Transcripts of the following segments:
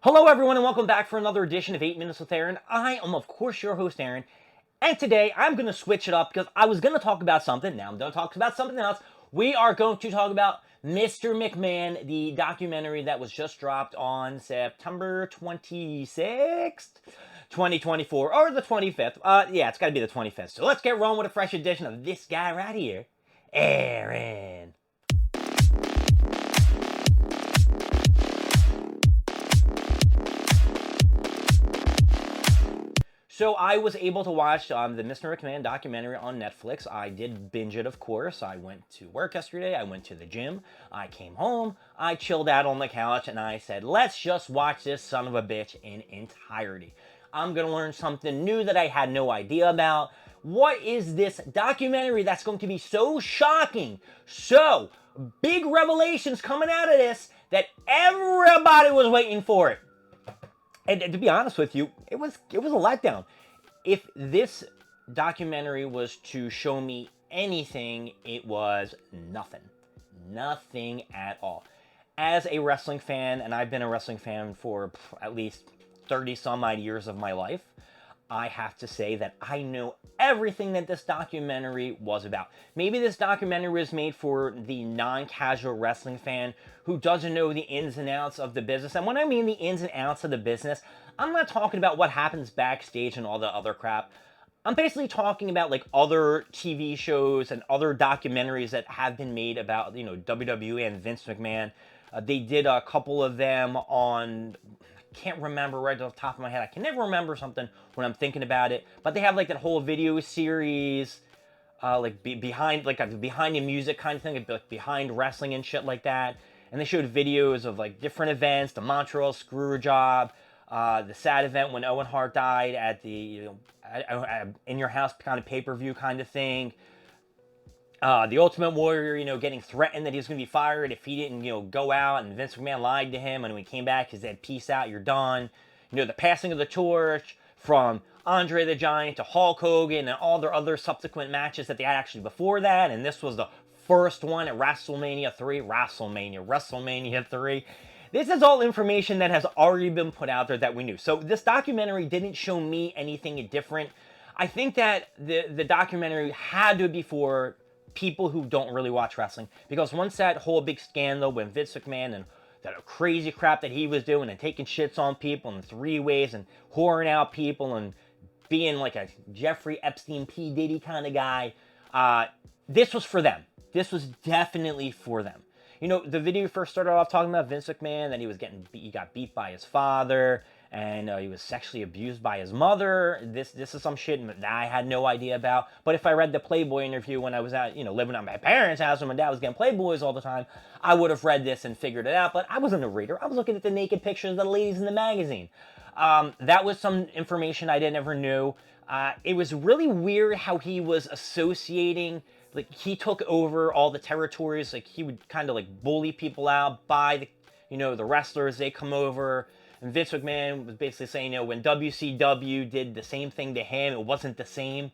Hello everyone and welcome back for another edition of 8 Minutes with Aaron. I am of course your host Aaron, and today I'm going to switch it up because I was going to talk about something, now I'm going to talk about something else. We are going to talk about Mr. McMahon, the documentary that was just dropped on September 26th, 2024, or the 25th. Yeah, it's got to be the 25th. So let's get rolling with a fresh edition of this guy right here, Aaron. So I was able to watch the Mr. McMahon documentary on Netflix. I did binge it, of course. I went to work yesterday. I went to the gym. I came home. I chilled out on the couch, and I said, let's just watch this son of a bitch in entirety. I'm going to learn something new that I had no idea about. What is this documentary that's going to be so shocking? So, big revelations coming out of this that everybody was waiting for it. And to be honest with you, it was a letdown. If this documentary was to show me anything, it was nothing. Nothing at all. As a wrestling fan, and I've been a wrestling fan for at least 30 some odd years of my life, I have to say that I know everything that this documentary was about. Maybe this documentary was made for the non-casual wrestling fan who doesn't know the ins and outs of the business. And when I mean the ins and outs of the business, I'm not talking about what happens backstage and all the other crap. I'm basically talking about like other TV shows and other documentaries that have been made about, WWE and Vince McMahon. They did a couple of them on, can't remember right off the top of my head. I can never remember something when I'm thinking about it. But they have like that whole video series, behind the music kind of thing, like behind wrestling and shit like that. And they showed videos of like different events, the Montreal Screwjob, the sad event when Owen Hart died at the in your house kind of pay-per-view kind of thing. The Ultimate Warrior, getting threatened that he was going to be fired if he didn't, go out, and Vince McMahon lied to him, and when he came back, he said, peace out, you're done. The passing of the torch from Andre the Giant to Hulk Hogan and all their other subsequent matches that they had actually before that, and this was the first one at WrestleMania 3. This is all information that has already been put out there that we knew. So this documentary didn't show me anything different. I think that the documentary had to be for people who don't really watch wrestling, because once that whole big scandal when Vince McMahon and that crazy crap that he was doing and taking shits on people and three ways and whoring out people and being like a Jeffrey Epstein P. Diddy kind of guy, this was for them. This was definitely for them. The video first started off talking about Vince McMahon, that he got beat by his father, and he was sexually abused by his mother. This is some shit that I had no idea about. But if I read the Playboy interview when I was out, living at my parents' house when my dad was getting Playboys all the time, I would have read this and figured it out. But I wasn't a reader. I was looking at the naked pictures of the ladies in the magazine. That was some information I never knew. It was really weird how he was associating, like he took over all the territories. Like he would kind of like bully people out, buy the wrestlers, they come over. And Vince McMahon was basically saying, when WCW did the same thing to him, it wasn't the same.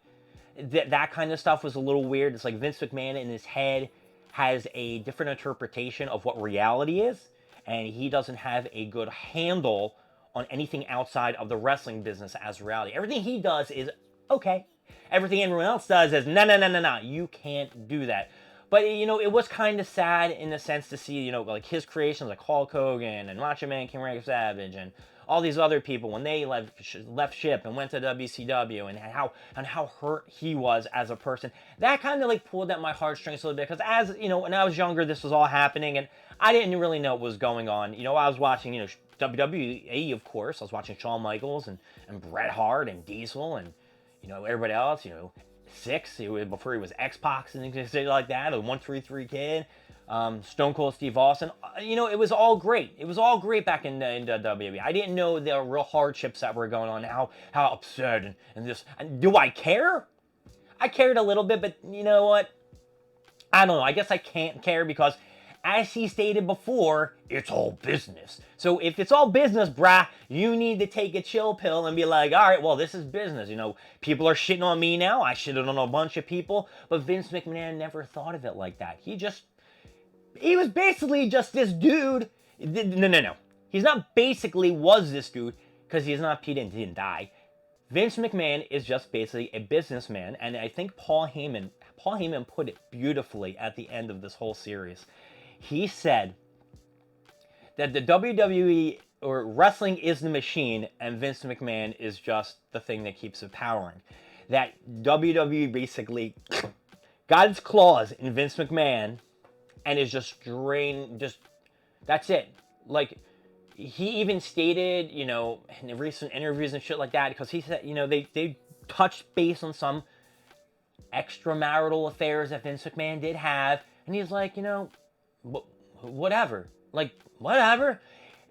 That kind of stuff was a little weird. It's like Vince McMahon in his head has a different interpretation of what reality is, and he doesn't have a good handle on anything outside of the wrestling business as reality. Everything he does is okay. Everything everyone else does is no, you can't do that. But, it was kind of sad in the sense to see, like his creations like Hulk Hogan and Macho Man King Randy Savage and all these other people when they left ship and went to WCW, and how hurt he was as a person. That kind of like pulled at my heartstrings a little bit, because as, when I was younger, this was all happening and I didn't really know what was going on. I was watching, WWE, of course. I was watching Shawn Michaels and Bret Hart and Diesel and, everybody else, Six, before he was X-Pac and things like that, or 133 Kid, Stone Cold Steve Austin. It was all great. It was all great back in WWE. I didn't know the real hardships that were going on, how upset and this. And do I care? I cared a little bit, but you know what? I don't know. I guess I can't care because, as he stated before, it's all business. So if it's all business, brah, you need to take a chill pill and be like, all right, well, this is business. People are shitting on me now. I shitted on a bunch of people. But Vince McMahon never thought of it like that. He was basically just this dude. No. He's not basically was this dude, because he's not, he didn't die. Vince McMahon is just basically a businessman, and I think Paul Heyman put it beautifully at the end of this whole series. He said that the WWE or wrestling is the machine, and Vince McMahon is just the thing that keeps it powering. That WWE basically got its claws in Vince McMahon and is just that's it. Like, he even stated, you know, in recent interviews and shit like that, because he said, you know, they touched base on some extramarital affairs that Vince McMahon did have, and he's like, you know, whatever. Like, whatever.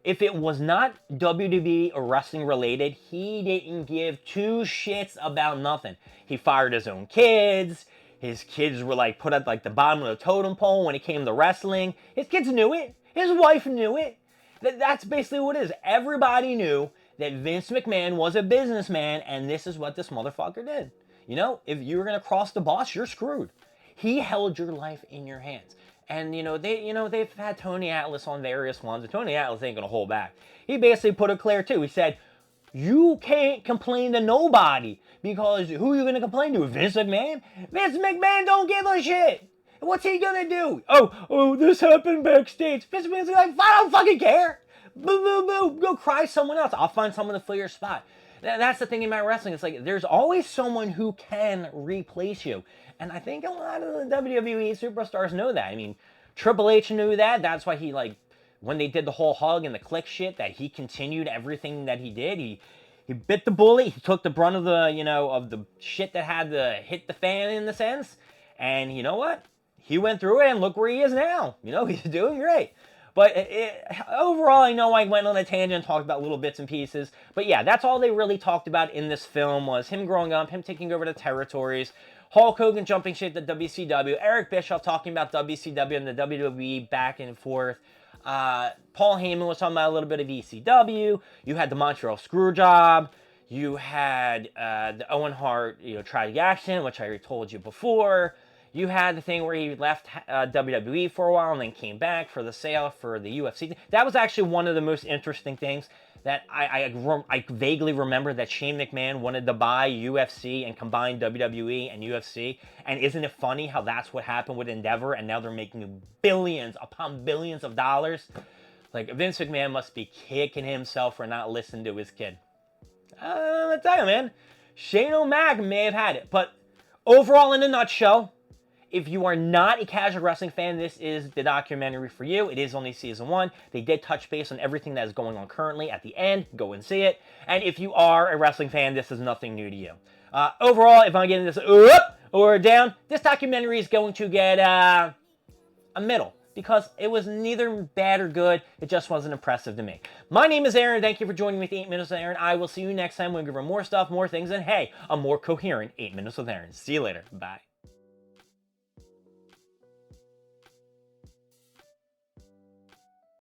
If it was not WWE or wrestling related, he didn't give two shits about nothing. He fired his own kids. His kids were like put at like the bottom of the totem pole when it came to wrestling. His kids knew it. His wife knew it. That's basically what it is. Everybody knew that Vince McMahon was a businessman, and this is what this motherfucker did. You know, if you were gonna cross the boss, you're screwed. He held your life in your hands. And, they've had Tony Atlas on various ones, and Tony Atlas ain't going to hold back. He basically put it clear, too. He said, you can't complain to nobody, because who are you going to complain to? Vince McMahon? Vince McMahon don't give a shit. What's he going to do? Oh, this happened backstage. Vince McMahon's like, I don't fucking care. Boo, boo, boo. Go cry someone else. I'll find someone to fill your spot. That's the thing about wrestling. It's like, there's always someone who can replace you. And I think a lot of the WWE superstars know that. I mean, Triple H knew that. That's why he, like, when they did the whole hug and the click shit, that he continued everything that he did. He bit the bullet. He took the brunt of the, of the shit that had to hit the fan in the sense. And you know what? He went through it, and look where he is now. He's doing great. But overall, I know I went on a tangent and talked about little bits and pieces. But yeah, that's all they really talked about in this film, was him growing up, him taking over the territories, Hulk Hogan jumping shit to WCW, Eric Bischoff talking about WCW and the WWE back and forth. Paul Heyman was talking about a little bit of ECW. You had the Montreal Screwjob. You had the Owen Hart, tragic accident, which I already told you before. You had the thing where he left WWE for a while and then came back for the sale for the UFC. That was actually one of the most interesting things that I vaguely remember, that Shane McMahon wanted to buy UFC and combine WWE and UFC. And isn't it funny how that's what happened with Endeavor, and now they're making billions upon billions of dollars? Like, Vince McMahon must be kicking himself for not listening to his kid. I tell you, man, Shane O'Mac may have had it. But overall, in a nutshell, if you are not a casual wrestling fan, this is the documentary for you. It is only season 1. They did touch base on everything that is going on currently at the end. Go and see it. And if you are a wrestling fan, this is nothing new to you. Overall, if I'm getting this up or down, this documentary is going to get a middle, because it was neither bad or good. It just wasn't impressive to me. My name is Aaron. Thank you for joining me with 8 Minutes with Aaron. I will see you next time when we give more stuff, more things, and hey, a more coherent 8 Minutes with Aaron. See you later. Bye.